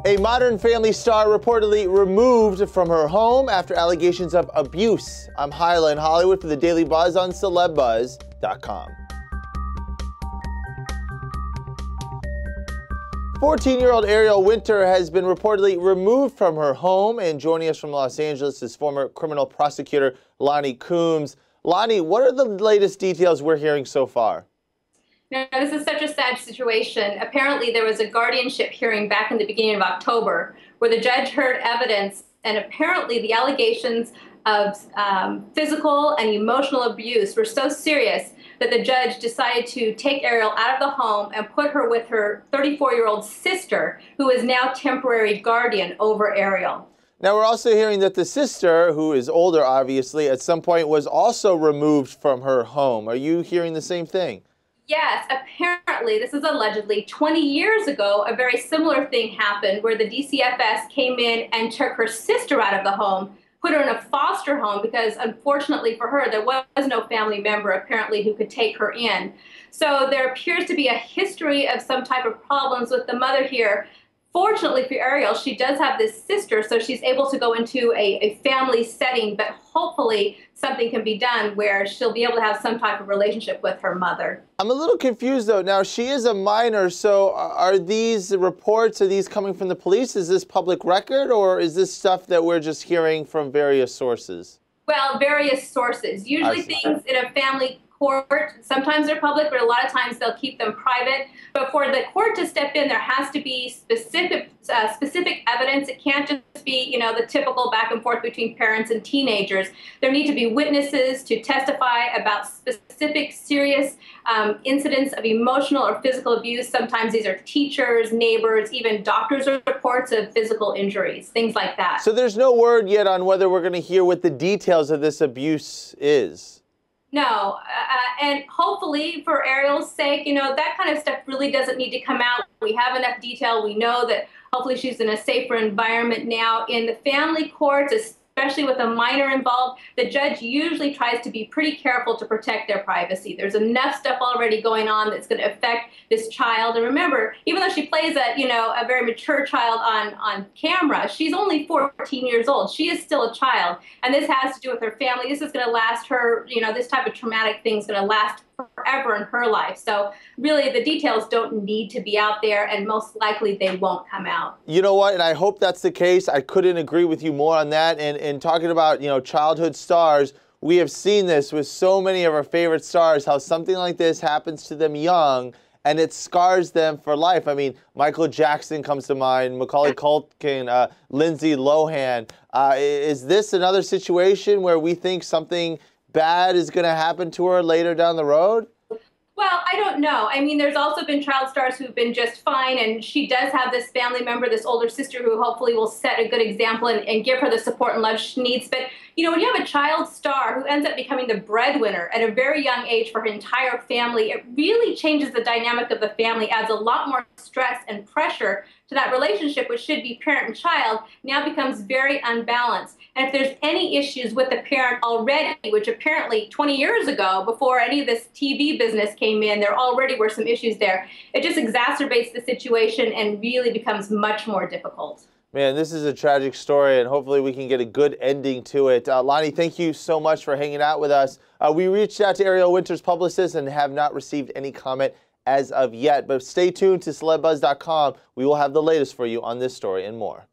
A Modern Family star reportedly removed from her home after allegations of abuse. I'm Hyla in Hollywood for the Daily Buzz on CelebBuzz.com. 14-year-old Ariel Winter has been reportedly removed from her home, and joining us from Los Angeles is former criminal prosecutor Loni Coombs. Loni, what are the latest details we're hearing so far? Now, this is such a sad situation. Apparently, there was a guardianship hearing back in the beginning of October where the judge heard evidence, and apparently the allegations of physical and emotional abuse were so serious that the judge decided to take Ariel out of the home and put her with her 34-year-old sister, who is now temporary guardian over Ariel. Now, we're also hearing that the sister, who is older, obviously, at some point was also removed from her home. Are you hearing the same thing? Yes, apparently, this is allegedly 20 years ago, a very similar thing happened where the DCFS came in and took her sister out of the home, put her in a foster home because, unfortunately for her, there was no family member apparently who could take her in. So there appears to be a history of some type of problems with the mother here. Fortunately for Ariel, she does have this sister, so she's able to go into a family setting, but hopefully something can be done where she'll be able to have some type of relationship with her mother. I'm a little confused, though. Now, she is a minor, so are these reports, are these coming from the police? Is this public record, or is this stuff that we're just hearing from various sources? Well, various sources. Usually things in a family court, sometimes they're public, but a lot of times they'll keep them private. But for the court to step in, there has to be specific evidence. It can't just be, the typical back and forth between parents and teenagers. There need to be witnesses to testify about specific serious incidents of emotional or physical abuse. Sometimes these are teachers, neighbors, even doctors' reports of physical injuries, things like that. So there's no word yet on whether we're going to hear what the details of this abuse is? No, and hopefully for Ariel's sake, that kind of stuff really doesn't need to come out. We have enough detail. We know that hopefully she's in a safer environment now. In the family courts, especially with a minor involved, the judge usually tries to be pretty careful to protect their privacy. There's enough stuff already going on that's going to affect this child. And remember, even though she plays a very mature child on camera, she's only 14 years old. She is still a child. And this has to do with her family. This is going to last her, this type of traumatic thing is going to last forever in her life. So really the details don't need to be out there, and most likely they won't come out. You know what, and I hope that's the case. I couldn't agree with you more on that. And talking about, childhood stars, we have seen this with so many of our favorite stars, how something like this happens to them young and it scars them for life. I mean, Michael Jackson comes to mind, Macaulay Culkin, Lindsay Lohan. Is this another situation where we think something bad is going to happen to her later down the road? Well, I don't know. I mean, there's also been child stars who've been just fine, and she does have this family member, this older sister, who hopefully will set a good example and give her the support and love she needs. But, when you have a child star who ends up becoming the breadwinner at a very young age for her entire family, it really changes the dynamic of the family, adds a lot more stress and pressure to that relationship, which should be parent and child, now becomes very unbalanced. And if there's any issues with the parent already, which apparently 20 years ago, before any of this TV business came in, there already were some issues there, it just exacerbates the situation and really becomes much more difficult. Man, this is a tragic story, and hopefully we can get a good ending to it. Loni, thank you so much for hanging out with us. We reached out to Ariel Winter's publicist and have not received any comment as of yet, but stay tuned to CelebBuzz.com. We will have the latest for you on this story and more.